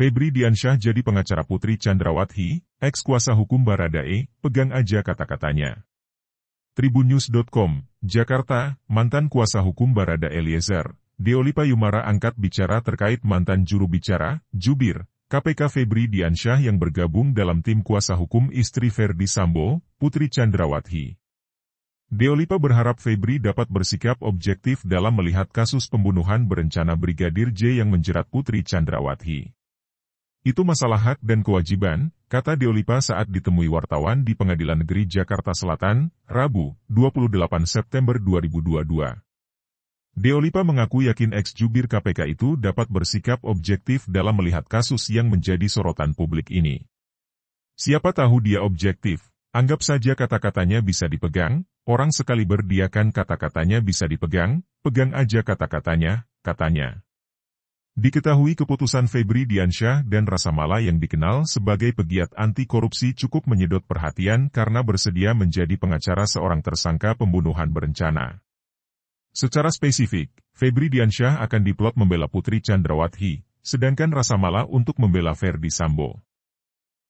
Febri Diansyah jadi pengacara Putri Chandrawati, ex-kuasa hukum Baradae, pegang aja kata-katanya. Tribunnews.com, Jakarta, mantan kuasa hukum Barada Eliezer, Deolipa Yumara angkat bicara terkait mantan juru bicara, Jubir, KPK Febri Diansyah yang bergabung dalam tim kuasa hukum istri Ferdi Sambo, Putri Chandrawati. Deolipa berharap Febri dapat bersikap objektif dalam melihat kasus pembunuhan berencana Brigadir J yang menjerat Putri Chandrawati. Itu masalah hak dan kewajiban, kata Deolipa saat ditemui wartawan di Pengadilan Negeri Jakarta Selatan, Rabu, 28 September 2022. Deolipa mengaku yakin ex-jubir KPK itu dapat bersikap objektif dalam melihat kasus yang menjadi sorotan publik ini. Siapa tahu dia objektif, anggap saja kata-katanya bisa dipegang, orang sekali berdiakan kata-katanya bisa dipegang, pegang aja kata-katanya, katanya. Diketahui keputusan Febri Diansyah dan Rasa Mala yang dikenal sebagai pegiat anti korupsi cukup menyedot perhatian karena bersedia menjadi pengacara seorang tersangka pembunuhan berencana. Secara spesifik, Febri Diansyah akan diplot membela Putri Chandrawati, sedangkan Rasa Mala untuk membela Ferdi Sambo.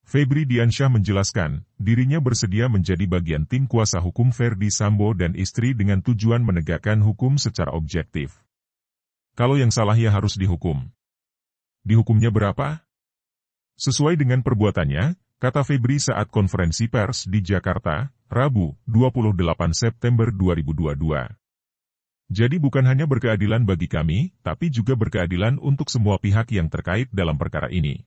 Febri Diansyah menjelaskan, dirinya bersedia menjadi bagian tim kuasa hukum Ferdi Sambo dan istri dengan tujuan menegakkan hukum secara objektif. Kalau yang salah ya harus dihukum. Dihukumnya berapa? Sesuai dengan perbuatannya, kata Febri saat konferensi pers di Jakarta, Rabu, 28 September 2022. Jadi bukan hanya berkeadilan bagi kami, tapi juga berkeadilan untuk semua pihak yang terkait dalam perkara ini.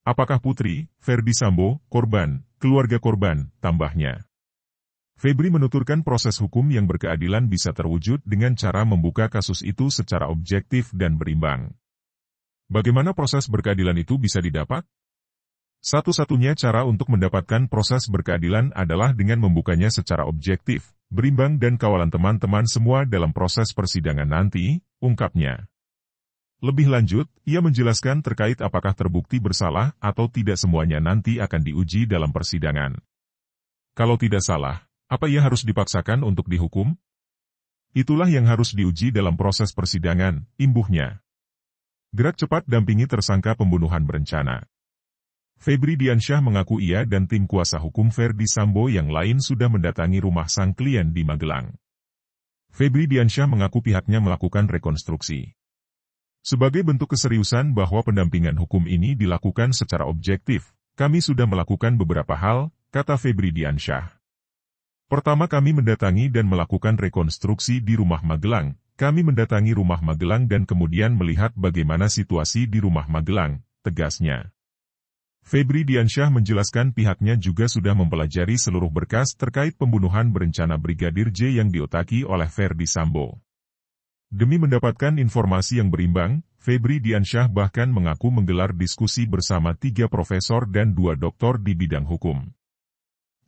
Apakah Putri, Ferdi Sambo, korban, keluarga korban, tambahnya. Febri menuturkan proses hukum yang berkeadilan bisa terwujud dengan cara membuka kasus itu secara objektif dan berimbang. Bagaimana proses berkeadilan itu bisa didapat? Satu-satunya cara untuk mendapatkan proses berkeadilan adalah dengan membukanya secara objektif, berimbang dan kawalan teman-teman semua dalam proses persidangan nanti, ungkapnya. Lebih lanjut, ia menjelaskan terkait apakah terbukti bersalah atau tidak semuanya nanti akan diuji dalam persidangan. Kalau tidak salah, apa ia harus dipaksakan untuk dihukum? Itulah yang harus diuji dalam proses persidangan, imbuhnya. Gerak cepat dampingi tersangka pembunuhan berencana. Febri Diansyah mengaku ia dan tim kuasa hukum Ferdi Sambo yang lain sudah mendatangi rumah sang klien di Magelang. Febri Diansyah mengaku pihaknya melakukan rekonstruksi. Sebagai bentuk keseriusan bahwa pendampingan hukum ini dilakukan secara objektif, kami sudah melakukan beberapa hal, kata Febri Diansyah. Pertama kami mendatangi dan melakukan rekonstruksi di rumah Magelang. Kami mendatangi rumah Magelang dan kemudian melihat bagaimana situasi di rumah Magelang, tegasnya. Febri Diansyah menjelaskan pihaknya juga sudah mempelajari seluruh berkas terkait pembunuhan berencana Brigadir J yang diotaki oleh Ferdi Sambo. Demi mendapatkan informasi yang berimbang, Febri Diansyah bahkan mengaku menggelar diskusi bersama 3 profesor dan 2 doktor di bidang hukum.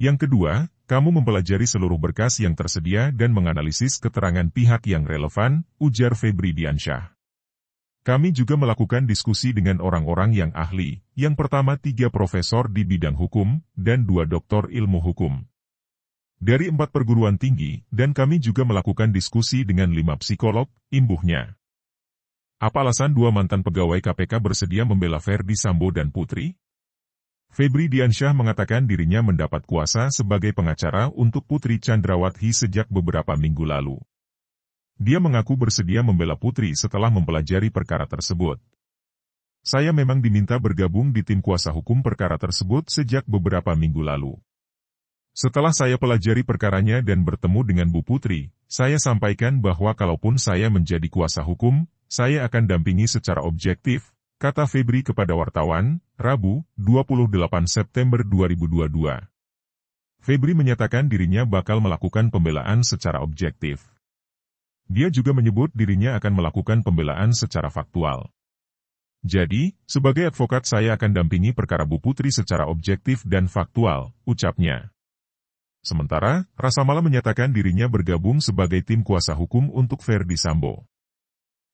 Yang kedua, kamu mempelajari seluruh berkas yang tersedia dan menganalisis keterangan pihak yang relevan, ujar Febri Diansyah. Kami juga melakukan diskusi dengan orang-orang yang ahli, yang pertama 3 profesor di bidang hukum, dan 2 doktor ilmu hukum. Dari 4 perguruan tinggi, dan kami juga melakukan diskusi dengan 5 psikolog, imbuhnya. Apa alasan 2 mantan pegawai KPK bersedia membela Ferdi Sambo dan Putri? Febri Diansyah mengatakan dirinya mendapat kuasa sebagai pengacara untuk Putri Chandrawati sejak beberapa minggu lalu. Dia mengaku bersedia membela Putri setelah mempelajari perkara tersebut. Saya memang diminta bergabung di tim kuasa hukum perkara tersebut sejak beberapa minggu lalu. Setelah saya pelajari perkaranya dan bertemu dengan Bu Putri, saya sampaikan bahwa kalaupun saya menjadi kuasa hukum, saya akan dampingi secara objektif, kata Febri kepada wartawan, Rabu, 28 September 2022. Febri menyatakan dirinya bakal melakukan pembelaan secara objektif. Dia juga menyebut dirinya akan melakukan pembelaan secara faktual. Jadi, sebagai advokat saya akan dampingi perkara Bu Putri secara objektif dan faktual, ucapnya. Sementara, Rasa Mala menyatakan dirinya bergabung sebagai tim kuasa hukum untuk Ferdi Sambo.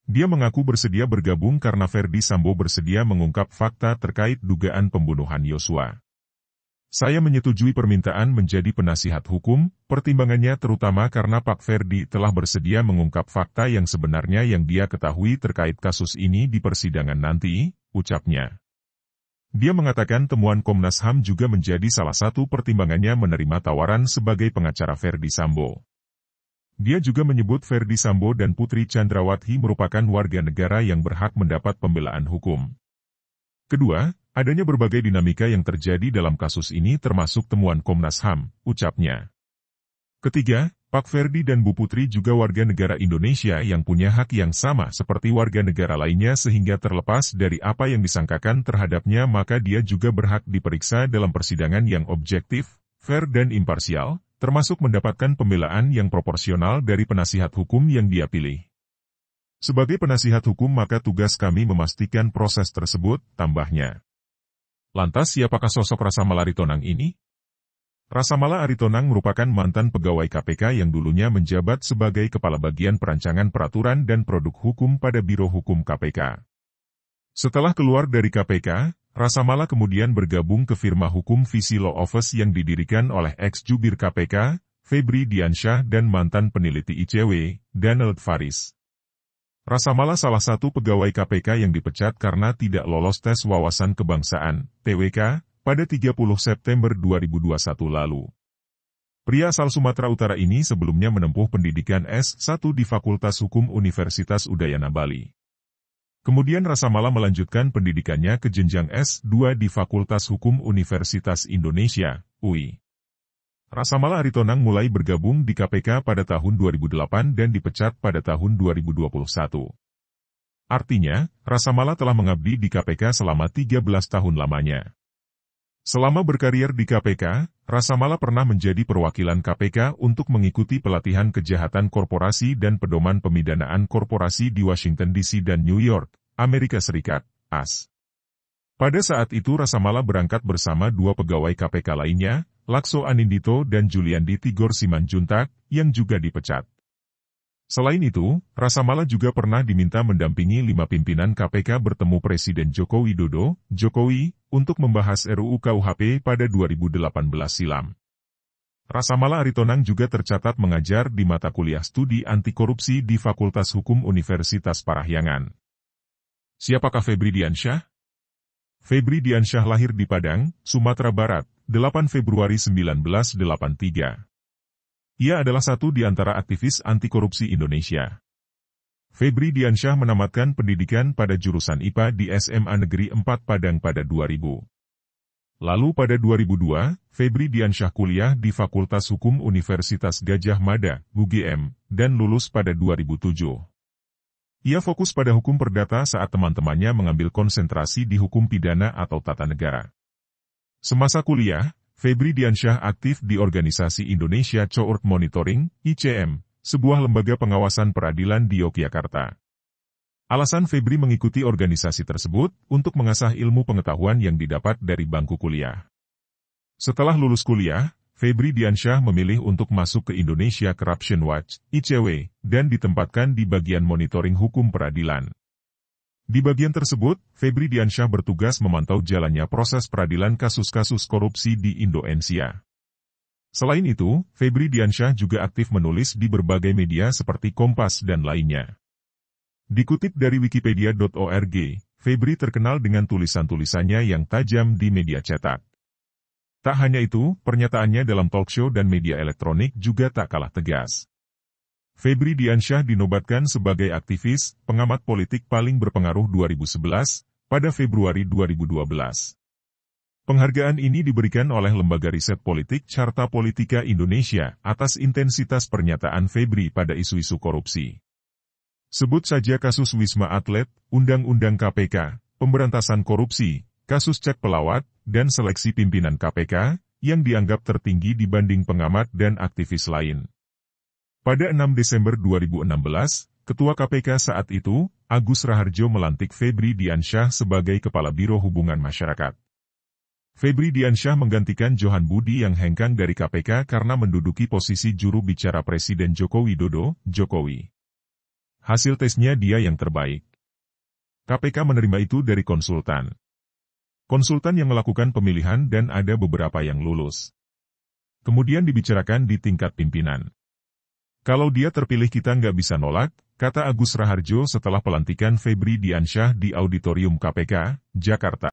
Dia mengaku bersedia bergabung karena Ferdi Sambo bersedia mengungkap fakta terkait dugaan pembunuhan Yosua. Saya menyetujui permintaan menjadi penasihat hukum, pertimbangannya terutama karena Pak Ferdi telah bersedia mengungkap fakta yang sebenarnya yang dia ketahui terkait kasus ini di persidangan nanti, ucapnya. Dia mengatakan temuan Komnas HAM juga menjadi salah satu pertimbangannya menerima tawaran sebagai pengacara Ferdy Sambo. Dia juga menyebut Ferdy Sambo dan Putri Chandrawati merupakan warga negara yang berhak mendapat pembelaan hukum. Kedua, adanya berbagai dinamika yang terjadi dalam kasus ini termasuk temuan Komnas HAM, ucapnya. Ketiga, Pak Ferdy dan Bu Putri juga warga negara Indonesia yang punya hak yang sama seperti warga negara lainnya sehingga terlepas dari apa yang disangkakan terhadapnya maka dia juga berhak diperiksa dalam persidangan yang objektif, fair dan imparsial, termasuk mendapatkan pembelaan yang proporsional dari penasihat hukum yang dia pilih. Sebagai penasihat hukum maka tugas kami memastikan proses tersebut, tambahnya. Lantas siapakah sosok Rasamala Aritonang ini? Rasamala Aritonang merupakan mantan pegawai KPK yang dulunya menjabat sebagai Kepala Bagian Perancangan Peraturan dan Produk Hukum pada Biro Hukum KPK. Setelah keluar dari KPK, Rasamala kemudian bergabung ke firma hukum Visi Law Office yang didirikan oleh ex-jubir KPK, Febri Diansyah dan mantan peneliti ICW, Donald Faris. Rasamala salah satu pegawai KPK yang dipecat karena tidak lolos tes wawasan kebangsaan, TWK, pada 30 September 2021 lalu. Pria asal Sumatera Utara ini sebelumnya menempuh pendidikan S1 di Fakultas Hukum Universitas Udayana Bali. Kemudian Rasamala melanjutkan pendidikannya ke jenjang S2 di Fakultas Hukum Universitas Indonesia, UI. Rasamala Aritonang mulai bergabung di KPK pada tahun 2008 dan dipecat pada tahun 2021. Artinya, Rasamala telah mengabdi di KPK selama 13 tahun lamanya. Selama berkarir di KPK, Rasamala pernah menjadi perwakilan KPK untuk mengikuti pelatihan kejahatan korporasi dan pedoman pemidanaan korporasi di Washington DC dan New York, Amerika Serikat, AS. Pada saat itu Rasamala berangkat bersama dua pegawai KPK lainnya, Lakso Anindito dan Juliandi Tigor Simanjuntak, yang juga dipecat. Selain itu, Rasamala juga pernah diminta mendampingi 5 pimpinan KPK bertemu Presiden Joko Widodo, Jokowi, untuk membahas RUU KUHP pada 2018 silam. Rasamala Aritonang juga tercatat mengajar di mata kuliah studi anti korupsi di Fakultas Hukum Universitas Parahyangan. Siapakah Febri Diansyah? Febri Diansyah lahir di Padang, Sumatera Barat, 8 Februari 1983. Ia adalah satu di antara aktivis anti korupsi Indonesia. Febri Diansyah menamatkan pendidikan pada jurusan IPA di SMA Negeri 4 Padang pada 2000. Lalu pada 2002, Febri Diansyah kuliah di Fakultas Hukum Universitas Gadjah Mada, UGM, dan lulus pada 2007. Ia fokus pada hukum perdata saat teman-temannya mengambil konsentrasi di hukum pidana atau tata negara. Semasa kuliah, Febri Diansyah aktif di organisasi Indonesia Court Monitoring, ICM, sebuah lembaga pengawasan peradilan di Yogyakarta. Alasan Febri mengikuti organisasi tersebut untuk mengasah ilmu pengetahuan yang didapat dari bangku kuliah. Setelah lulus kuliah, Febri Diansyah memilih untuk masuk ke Indonesia Corruption Watch, ICW, dan ditempatkan di bagian monitoring hukum peradilan. Di bagian tersebut, Febri Diansyah bertugas memantau jalannya proses peradilan kasus-kasus korupsi di Indonesia. Selain itu, Febri Diansyah juga aktif menulis di berbagai media seperti Kompas dan lainnya. Dikutip dari wikipedia.org, Febri terkenal dengan tulisan-tulisannya yang tajam di media cetak. Tak hanya itu, pernyataannya dalam talkshow dan media elektronik juga tak kalah tegas. Febri Diansyah dinobatkan sebagai aktivis, pengamat politik paling berpengaruh 2011, pada Februari 2012. Penghargaan ini diberikan oleh Lembaga Riset Politik Carta Politika Indonesia atas intensitas pernyataan Febri pada isu-isu korupsi. Sebut saja kasus Wisma Atlet, Undang-Undang KPK, pemberantasan korupsi, kasus cek pelawat, dan seleksi pimpinan KPK, yang dianggap tertinggi dibanding pengamat dan aktivis lain. Pada 6 Desember 2016, Ketua KPK saat itu, Agus Raharjo melantik Febri Diansyah sebagai Kepala Biro Hubungan Masyarakat. Febri Diansyah menggantikan Johan Budi yang hengkang dari KPK karena menduduki posisi juru bicara Presiden Joko Widodo, Jokowi. Hasil tesnya dia yang terbaik. KPK menerima itu dari konsultan. Konsultan yang melakukan pemilihan dan ada beberapa yang lulus. Kemudian dibicarakan di tingkat pimpinan. Kalau dia terpilih kita nggak bisa nolak, kata Agus Raharjo setelah pelantikan Febri Diansyah di Auditorium KPK, Jakarta.